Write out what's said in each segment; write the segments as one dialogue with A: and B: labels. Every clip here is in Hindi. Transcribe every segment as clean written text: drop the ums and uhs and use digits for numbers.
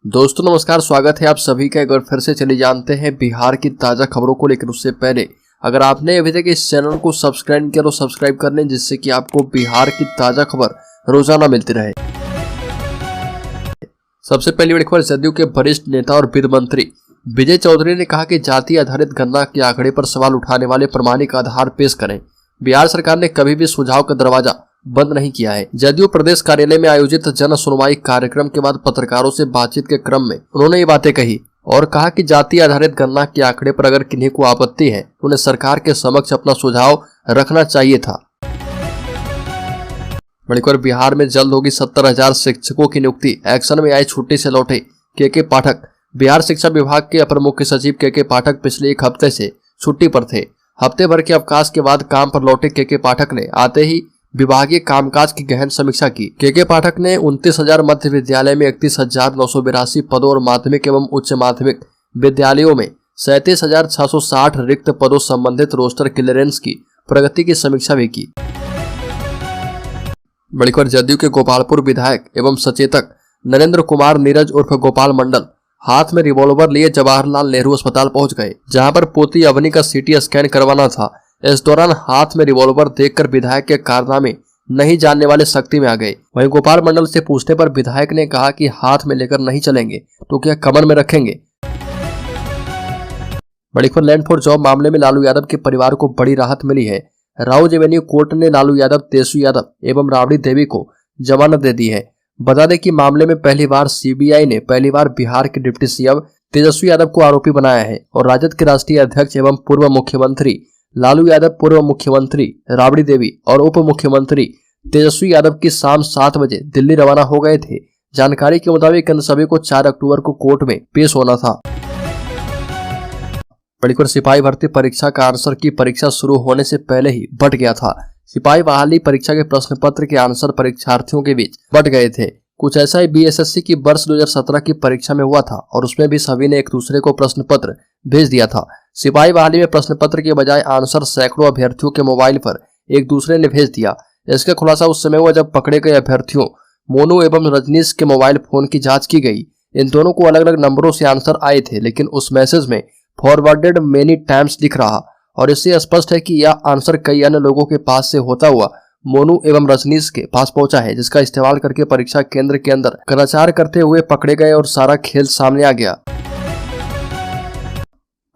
A: दोस्तों नमस्कार, स्वागत है आप सभी का। एक बार फिर से चलिए जानते हैं बिहार की ताज़ा खबरों को लेकर। उससे पहले अगर आपने अभी तक इस चैनल को सब्सक्राइब किया तो सब्सक्राइब कर लें, जिससे कि आपको बिहार की ताज़ा खबर रोजाना मिलती रहे। सबसे पहली बड़ी खबर, जदयू के वरिष्ठ नेता और वित्त मंत्री विजय चौधरी ने कहा कि जाति आधारित गणना के आंकड़े पर सवाल उठाने वाले प्रमाणिक आधार पेश करें। बिहार सरकार ने कभी भी सुझाव का दरवाजा बंद नहीं किया है। जदयू प्रदेश कार्यालय में आयोजित जन सुनवाई कार्यक्रम के बाद पत्रकारों से बातचीत के क्रम में उन्होंने ये बातें कही और कहा कि जाति आधारित गणना के आंकड़े पर अगर किन्हीं को आपत्ति है तो उन्हें सरकार के समक्ष अपना सुझाव रखना चाहिए था। बड़ी खबर, बिहार में जल्द होगी 70,000 शिक्षकों की नियुक्ति। एक्शन में आए छुट्टी से लौटे के पाठक। बिहार शिक्षा विभाग के अपर मुख्य सचिव के पाठक पिछले एक हफ्ते से छुट्टी पर थे। हफ्ते भर के अवकाश के बाद काम पर लौटे के पाठक ने आते ही विभागीय कामकाज की गहन समीक्षा की। के पाठक ने 29,000 मध्य विद्यालय में 31,982 पदों और माध्यमिक एवं उच्च माध्यमिक विद्यालयों में 37,660 रिक्त पदों संबंधित रोस्टर क्लियरेंस की प्रगति की समीक्षा भी की। बड़ी खबर, जदयू के गोपालपुर विधायक एवं सचेतक नरेंद्र कुमार नीरज उर्फ गोपाल मंडल हाथ में रिवॉल्वर लिए जवाहरलाल नेहरू अस्पताल पहुंच गए, जहां पर पोती अवनी का सीटी स्कैन करवाना था। इस दौरान हाथ में रिवॉल्वर देखकर विधायक के कारनामे नहीं जानने वाले सख्ती में आ गए। वहीं गोपाल मंडल से पूछने पर विधायक ने कहा कि हाथ में लेकर नहीं चलेंगे तो क्या कमर में रखेंगे। बड़ी खबर, लैंड फॉर जॉब मामले में लालू यादव के परिवार को बड़ी राहत मिली है। राउज एवेन्यू कोर्ट ने लालू यादव, तेजस्वी यादव एवं राबड़ी देवी को जमानत दे दी है। बता दें कि मामले में पहली बार सीबीआई ने बिहार के डिप्टी सीएम तेजस्वी यादव को आरोपी बनाया है और राजद के राष्ट्रीय अध्यक्ष एवं पूर्व मुख्यमंत्री लालू यादव, पूर्व मुख्यमंत्री राबड़ी देवी और उप मुख्यमंत्री तेजस्वी यादव की शाम 7 बजे दिल्ली रवाना हो गए थे। जानकारी के मुताबिक इन सभी को 4 अक्टूबर को कोर्ट में पेश होना था। बड़ी खबर, सिपाही भर्ती परीक्षा का आंसर की परीक्षा शुरू होने से पहले ही बंट गया था। सिपाही बहाली परीक्षा के प्रश्न पत्र के आंसर परीक्षार्थियों के बीच बंट गए थे। कुछ ऐसा ही बीएसएससी की वर्ष 2017 की परीक्षा में हुआ था और उसमें भी सभी ने एक दूसरे को प्रश्न पत्र भेज दिया था। सिपाही बहाली में प्रश्न पत्र के बजाय आंसर सैकड़ों अभ्यर्थियों के मोबाइल पर एक दूसरे ने भेज दिया। इसका खुलासा उस समय हुआ जब पकड़े गए अभ्यर्थियों मोनू एवं रजनीश के मोबाइल फोन की जांच की गई। इन दोनों को अलग अलग नंबरों से आंसर आए थे, लेकिन उस मैसेज में फॉरवर्डेड मेनी टाइम्स दिख रहा और इससे स्पष्ट है कि यह आंसर कई अन्य लोगों के पास से होता हुआ मोनू एवं रजनीश के पास पहुंचा है, जिसका इस्तेमाल करके परीक्षा केंद्र के अंदर कदाचार करते हुए पकड़े गए और सारा खेल सामने आ गया।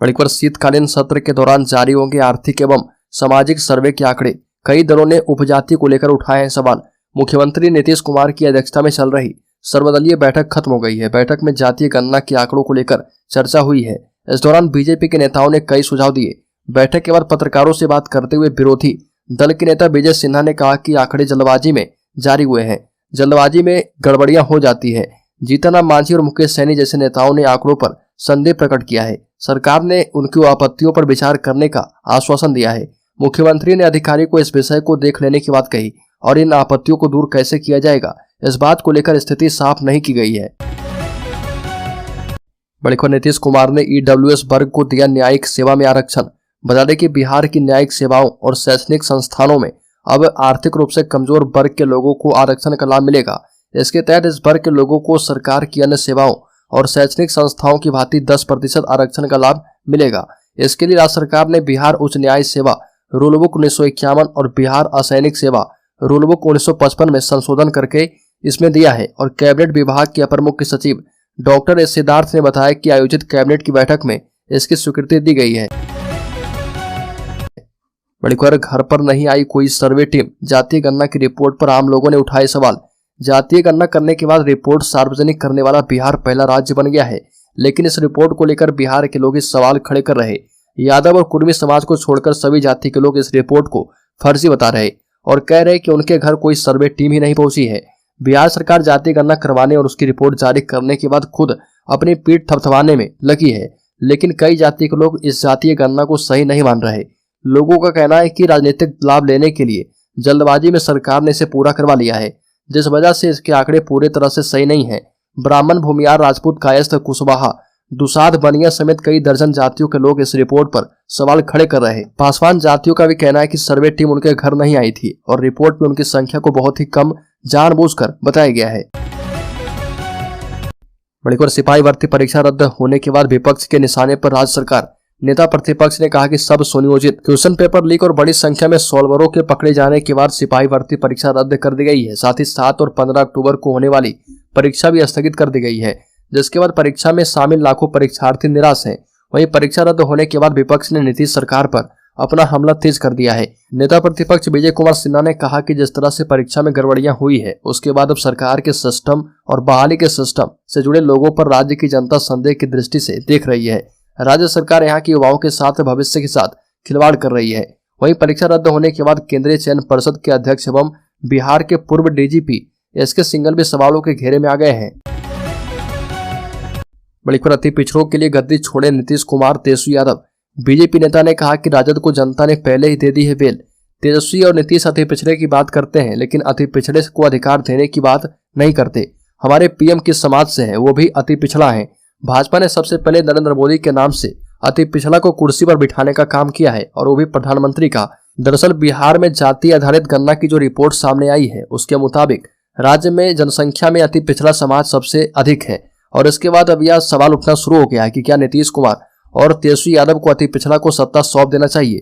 A: बड़ी खबर, शीतकालीन सत्र के दौरान जारी होंगे आर्थिक एवं सामाजिक सर्वे के आंकड़े। कई दलों ने उपजाति को लेकर उठाए हैं सवाल। मुख्यमंत्री नीतीश कुमार की अध्यक्षता में चल रही सर्वदलीय बैठक खत्म हो गई है। बैठक में जातीय गणना के आंकड़ों को लेकर चर्चा हुई है। इस दौरान बीजेपी के नेताओं ने कई सुझाव दिए। बैठक के बाद पत्रकारों से बात करते हुए विरोधी दल के नेता विजय सिन्हा ने कहा कि आंकड़े जल्दबाजी में जारी हुए हैं, जल्दबाजी में गड़बड़ियां हो जाती है। जीतनराम मांझी और मुकेश सैनी जैसे नेताओं ने आंकड़ों पर संदेह प्रकट किया है। सरकार ने उनकी आपत्तियों पर विचार करने का आश्वासन दिया है। मुख्यमंत्री ने अधिकारी को इस विषय को देख लेने की बात कही और इन आपत्तियों को दूर कैसे किया जाएगा, इस बात को लेकर स्थिति साफ नहीं की गई है। बड़ी खबर, नीतीश कुमार ने ईडब्ल्यूएस वर्ग को दिया न्यायिक सेवा में आरक्षण। बता दें कि बिहार की न्यायिक सेवाओं और शैक्षणिक संस्थानों में अब आर्थिक रूप से कमजोर वर्ग के लोगों को आरक्षण का लाभ मिलेगा। इसके तहत इस वर्ग के लोगों को सरकार की अन्य सेवाओं और शैक्षणिक संस्थाओं की भांति 10% आरक्षण का लाभ मिलेगा। इसके लिए राज्य सरकार ने बिहार उच्च न्याय सेवा रूल बुक 1951 और बिहार असैनिक सेवा रूल बुक 1955 में संशोधन करके इसमें दिया है। और कैबिनेट विभाग के अपर मुख्य सचिव डॉक्टर एस सिद्धार्थ ने बताया कि आयोजित कैबिनेट की बैठक में इसकी स्वीकृति दी गई है। बड़ी खबर, घर पर नहीं आई कोई सर्वे टीम। जातीय गणना की रिपोर्ट पर आम लोगों ने उठाए सवाल। जातीय गणना करने के बाद रिपोर्ट सार्वजनिक करने वाला बिहार पहला राज्य बन गया है, लेकिन इस रिपोर्ट को लेकर बिहार के लोग इस सवाल खड़े कर रहे। यादव और कुर्मी समाज को छोड़कर सभी जाति के लोग इस रिपोर्ट को फर्जी बता रहे और कह रहे कि उनके घर कोई सर्वे टीम ही नहीं पहुंची है। बिहार सरकार जातीय गणना करवाने और उसकी रिपोर्ट जारी करने के बाद खुद अपनी पीठ थपथपाने में लगी है, लेकिन कई जाति के लोग इस जातीय गणना को सही नहीं मान रहे। लोगों का कहना है कि राजनीतिक लाभ लेने के लिए जल्दबाजी में सरकार ने इसे पूरा करवा लिया है, जिस वजह से इसके आंकड़े पूरी तरह से सही नहीं है। ब्राह्मण, भूमियार, राजपूत, कायस्थ, कुशवाहा, दुसाध, बनिया समेत कई दर्जन जातियों के लोग इस रिपोर्ट पर सवाल खड़े कर रहे। पासवान जातियों का भी कहना है कि सर्वे टीम उनके घर नहीं आई थी और रिपोर्ट में उनकी संख्या को बहुत ही कम जानबूझकर बताया गया है। बड़ी खबर सिपाही भर्ती परीक्षा रद्द होने के बाद विपक्ष के निशाने पर राज्य सरकार। नेता प्रतिपक्ष ने कहा कि सब सुनियोजित क्वेश्चन पेपर लीक और बड़ी संख्या में सॉल्वरों के पकड़े जाने के बाद सिपाही भर्ती परीक्षा रद्द कर दी गई है। साथ ही 7 और 15 अक्टूबर को होने वाली परीक्षा भी स्थगित कर दी गई है, जिसके बाद परीक्षा में शामिल लाखों परीक्षार्थी निराश हैं। वहीं परीक्षा रद्द होने के बाद विपक्ष ने नीतीश सरकार पर अपना हमला तेज कर दिया है। नेता प्रतिपक्ष विजय कुमार सिन्हा ने कहा कि जिस तरह से परीक्षा में गड़बड़ियां हुई है, उसके बाद अब सरकार के सिस्टम और बहाली के सिस्टम से जुड़े लोगों पर राज्य की जनता संदेह की दृष्टि से देख रही है। राज्य सरकार यहाँ के युवाओं के साथ भविष्य के साथ खिलवाड़ कर रही है। वहीं परीक्षा रद्द होने के बाद केंद्रीय चयन परिषद के अध्यक्ष एवं बिहार के पूर्व डीजीपी एसके सिंघल भी सवालों के घेरे में आ गए हैं। बड़ी खबर, अति पिछड़ों के लिए गद्दी छोड़े नीतीश कुमार तेजस्वी यादव। बीजेपी नेता ने कहा कि राजद को जनता ने पहले ही दे दी है बेल। तेजस्वी और नीतीश अति पिछड़े की बात करते हैं, लेकिन अति पिछड़े को अधिकार देने की बात नहीं करते। हमारे पीएम किस समाज से है, वो भी अति पिछड़ा है। भाजपा ने सबसे पहले नरेंद्र मोदी के नाम से अति पिछड़ा को कुर्सी पर बिठाने का काम किया है, और वो भी प्रधानमंत्री का। दरअसल बिहार में जाति आधारित गणना की जो रिपोर्ट सामने आई है, उसके मुताबिक राज्य में जनसंख्या में अति पिछड़ा समाज सबसे अधिक है। और इसके बाद अब यह सवाल उठना शुरू हो गया है कि क्या नीतीश कुमार और तेजस्वी यादव को अति पिछड़ा को सत्ता सौंप देना चाहिए।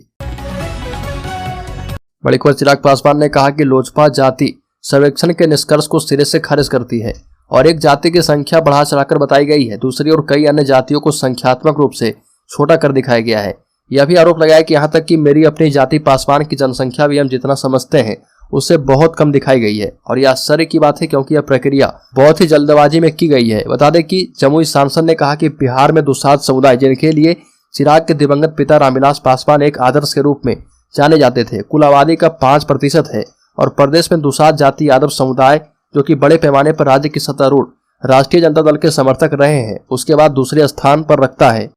A: बड़ी खबर, चिराग पासवान ने कहा कि लोजपा जाति सर्वेक्षण के निष्कर्ष को सिरे से खारिज करती है और एक जाति की संख्या बढ़ा चढ़ाकर बताई गई है। दूसरी ओर कई अन्य जातियों को संख्यात्मक रूप से छोटा कर दिखाया गया है। यह भी आरोप लगाया कि यहाँ तक कि मेरी अपनी जाति पासवान की जनसंख्या भी हम जितना समझते हैं उससे बहुत कम दिखाई गई है। और यह आश्चर्य की बात है, क्योंकि यह प्रक्रिया बहुत ही जल्दबाजी में की गई है। बता दें कि जमुई सांसद ने कहा कि बिहार में दुसाध समुदाय, जिनके लिए चिराग के दिवंगत पिता रामविलास पासवान एक आदर्श के रूप में जाने जाते थे, कुल आबादी का 5% है। और प्रदेश में दुसाध जाति यादव समुदाय, जो कि बड़े पैमाने पर राज्य की सत्तारूढ़ राष्ट्रीय जनता दल के समर्थक रहे हैं, उसके बाद दूसरे स्थान पर रखता है।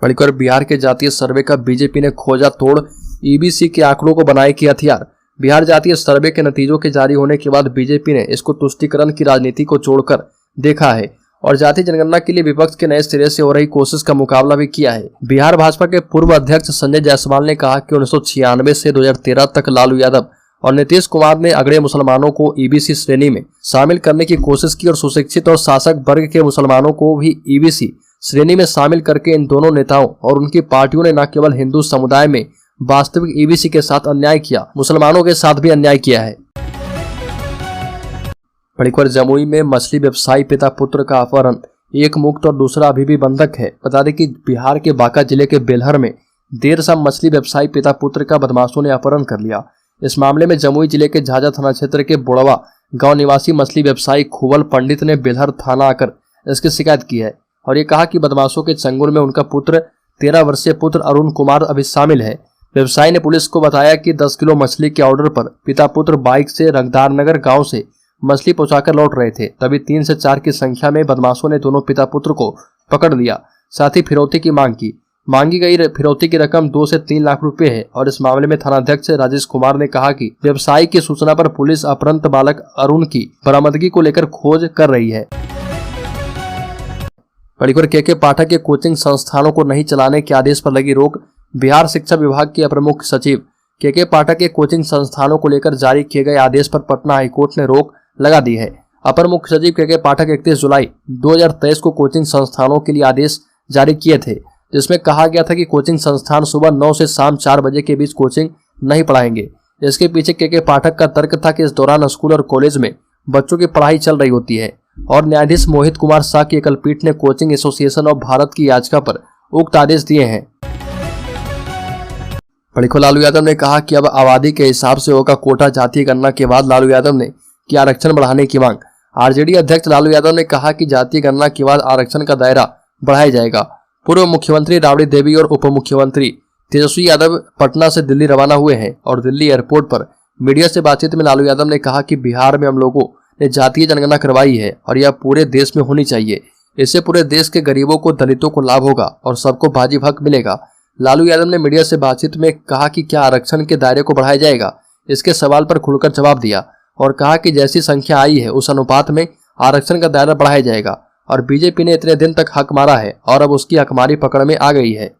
A: बड़ीकर, बिहार के जातीय सर्वे का बीजेपी ने खोजा तोड़, ईबीसी के आंकड़ों को बनाए कि हथियार। बिहार जातीय सर्वे के नतीजों के जारी होने के बाद बीजेपी ने इसको तुष्टीकरण की राजनीति को छोड़कर देखा है और जातीय जनगणना के लिए विपक्ष के नए सिरे से हो रही कोशिश का मुकाबला भी किया है। बिहार भाजपा के पूर्व अध्यक्ष संजय जायसवाल ने कहा कि 1996 से 2013 तक लालू यादव और नीतीश कुमार ने अगड़े मुसलमानों को ईबीसी श्रेणी में शामिल करने की कोशिश की और सुशिक्षित और शासक वर्ग के मुसलमानों को भी ईबीसी श्रेणी में शामिल करके इन दोनों नेताओं और उनकी पार्टियों ने न केवल हिंदू समुदाय में वास्तविक ईबीसी के साथ अन्याय किया, मुसलमानों के साथ भी अन्याय किया है। बड़ी खबर, जमुई में मछली व्यवसायी पिता पुत्र का अपहरण, एक मुक्त और दूसरा अभी भी बंधक है। बता दें कि बिहार के बांका जिले के बेलहर में देर शाम मछली व्यवसायी पिता पुत्र का बदमाशों ने अपहरण कर लिया। इस मामले में जमुई जिले के झाझा थाना क्षेत्र के बोड़वा गांव निवासी मछली व्यवसायी खुबल पंडित ने बेलहर थाना आकर इसकी शिकायत की है और ये कहा कि बदमाशों के चंगुल में उनका पुत्र 13 वर्षीय पुत्र अरुण कुमार अभी शामिल है। व्यवसायी ने पुलिस को बताया कि 10 किलो मछली के ऑर्डर पर पिता पुत्र बाइक से रंगदारनगर गांव से मछली पहुंचाकर लौट रहे थे। तभी 3 से 4 की संख्या में बदमाशों ने दोनों पिता पुत्र को पकड़ लिया, साथ ही फिरौती की मांग की। मांगी गई फिरौती की रकम 2 से 3 लाख रुपए है और इस मामले में थानाध्यक्ष राजेश कुमार ने कहा कि व्यवसायी की सूचना पर पुलिस अपहृत बालक अरुण की बरामदगी को लेकर खोज कर रही है। बड़ी खबर, के पाठक के कोचिंग संस्थानों को नहीं चलाने के आदेश पर लगी रोक। बिहार शिक्षा विभाग के अपर मुख्य सचिव के पाठक के कोचिंग संस्थानों को लेकर जारी किए गए आदेश पर पटना हाईकोर्ट ने रोक लगा दी है। अपर मुख्य सचिव के पाठक 31 जुलाई 2023 को कोचिंग संस्थानों के लिए आदेश जारी किए थे, जिसमें कहा गया था कि कोचिंग संस्थान सुबह 9 से शाम 4 बजे के बीच कोचिंग नहीं पढ़ाएंगे। इसके पीछे के पाठक का तर्क था कि इस दौरान स्कूल और कॉलेज में बच्चों की पढ़ाई चल रही होती है और न्यायाधीश मोहित कुमार शाह की एकल पीठ ने कोचिंग एसोसिएशन ऑफ भारत की याचिका पर उक्त आदेश दिए हैं। बड़ी खबर, लालू यादव ने कहा कि अब आबादी के हिसाब से होगा कोटा। जातीय गणना के बाद लालू यादव ने की आरक्षण बढ़ाने की मांग। आरजेडी अध्यक्ष लालू यादव ने कहा कि जातीय गणना के बाद आरक्षण का दायरा बढ़ाया जाएगा। पूर्व मुख्यमंत्री राबड़ी देवी और उप मुख्यमंत्री तेजस्वी यादव पटना से दिल्ली रवाना हुए हैं और दिल्ली एयरपोर्ट पर मीडिया से बातचीत में लालू यादव ने कहा कि बिहार में हम लोगों ने जातीय जनगणना करवाई है और यह पूरे देश में होनी चाहिए। इससे पूरे देश के गरीबों को, दलितों को लाभ होगा और सबको बाजी हक मिलेगा। लालू यादव ने मीडिया से बातचीत में कहा कि क्या आरक्षण के दायरे को बढ़ाया जाएगा। इसके सवाल पर खुलकर जवाब दिया और कहा कि जैसी संख्या आई है उस अनुपात में आरक्षण का दायरा बढ़ाया जाएगा और बीजेपी ने इतने दिन तक हक मारा है और अब उसकी हकमारी पकड़ में आ गई है।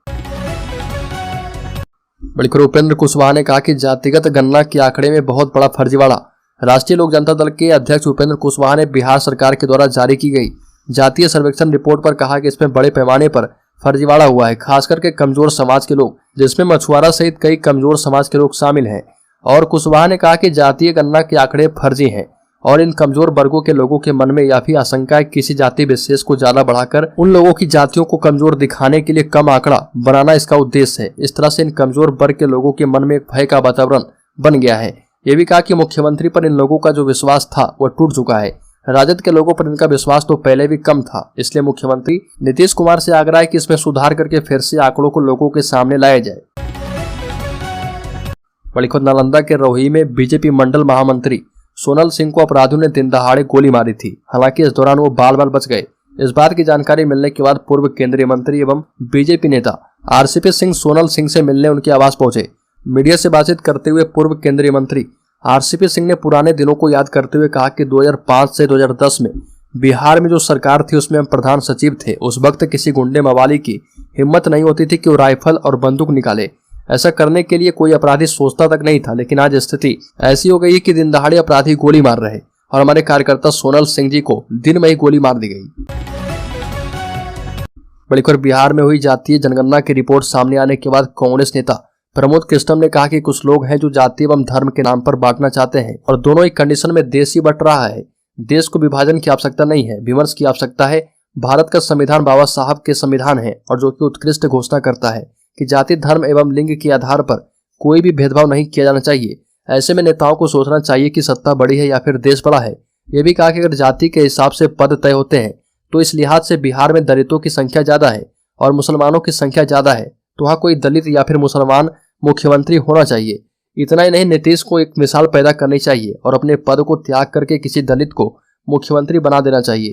A: बड़ी खबर, उपेंद्र कुशवाहा ने कहा कि जातिगत गणना के आंकड़े में बहुत बड़ा फर्जीवाड़ा। राष्ट्रीय लोक जनता दल के अध्यक्ष उपेंद्र कुशवाहा ने बिहार सरकार के द्वारा जारी की गई जातीय सर्वेक्षण रिपोर्ट पर कहा कि इसमें बड़े पैमाने पर फर्जीवाड़ा हुआ है, खास करके कमजोर समाज के लोग, जिसमें मछुआरा सहित कई कमजोर समाज के लोग शामिल हैं। और कुशवाहा ने कहा कि जातीय गणना के आंकड़े फर्जी हैं और इन कमजोर वर्गों के लोगों के मन में यह भी आशंका है किसी जाति विशेष को ज्यादा बढ़ाकर उन लोगों की जातियों को कमजोर दिखाने के लिए कम आंकड़ा बनाना इसका उद्देश्य है। इस तरह से इन कमजोर वर्ग के लोगों के मन में एक भय का वातावरण बन गया है। ये भी कहा कि मुख्यमंत्री पर इन लोगों का जो विश्वास था वह टूट चुका है। राजद के लोगों पर इनका विश्वास तो पहले भी कम था, इसलिए मुख्यमंत्री नीतीश कुमार से आग्रह है कि इसमें सुधार करके फिर से आंकड़ों को लोगों के सामने लाया जाए। बड़ी खबर नालंदा के रोही में बीजेपी मंडल महामंत्री सोनल सिंह को अपराधियों ने दिन दहाड़े गोली मारी थी। हालांकि इस दौरान वो बाल बाल बच गए। इस बात की जानकारी मिलने के बाद पूर्व केंद्रीय मंत्री एवं बीजेपी नेता आरसीपी सिंह सोनल सिंह से मिलने उनके आवास पहुंचे। मीडिया से बातचीत करते हुए पूर्व केंद्रीय मंत्री आरसीपी सिंह ने पुराने दिनों को याद करते हुए कहा कि 2005 से 2010 में बिहार में जो सरकार थी उसमें हम प्रधान सचिव थे। उस वक्त किसी गुंडे मवाली की हिम्मत नहीं होती थी कि वो राइफल और बंदूक निकाले। ऐसा करने के लिए कोई अपराधी सोचता तक नहीं था, लेकिन आज स्थिति ऐसी हो गई कि दिन दहाड़े अपराधी गोली मार रहे और हमारे कार्यकर्ता सोनल सिंह जी को दिन में ही गोली मार दी गई। बड़ी खबर बिहार में हुई जातीय जनगणना की रिपोर्ट सामने आने के बाद कांग्रेस नेता प्रमोद कृष्णम ने कहा कि कुछ लोग हैं जो जाति एवं धर्म के नाम पर बांटना चाहते हैं और दोनों ही कंडीशन में देश ही बट रहा है। देश को विभाजन की आवश्यकता नहीं है, विमर्श की आवश्यकता है। भारत का संविधान बाबा साहब के संविधान है और जो कि उत्कृष्ट घोषणा करता है कि जाति धर्म एवं लिंग के आधार पर कोई भी भेदभाव नहीं किया जाना चाहिए। ऐसे में नेताओं को सोचना चाहिए कि सत्ता बड़ी है या फिर देश बड़ा है। ये भी कहा कि अगर जाति के हिसाब से पद तय होते हैं तो इस लिहाज से बिहार में दलितों की संख्या ज्यादा है और मुसलमानों की संख्या ज्यादा है, तो वहाँ कोई दलित या फिर मुसलमान मुख्यमंत्री होना चाहिए। इतना ही नहीं, नीतीश को एक मिसाल पैदा करनी चाहिए और अपने पद को त्याग करके किसी दलित को मुख्यमंत्री बना देना चाहिए।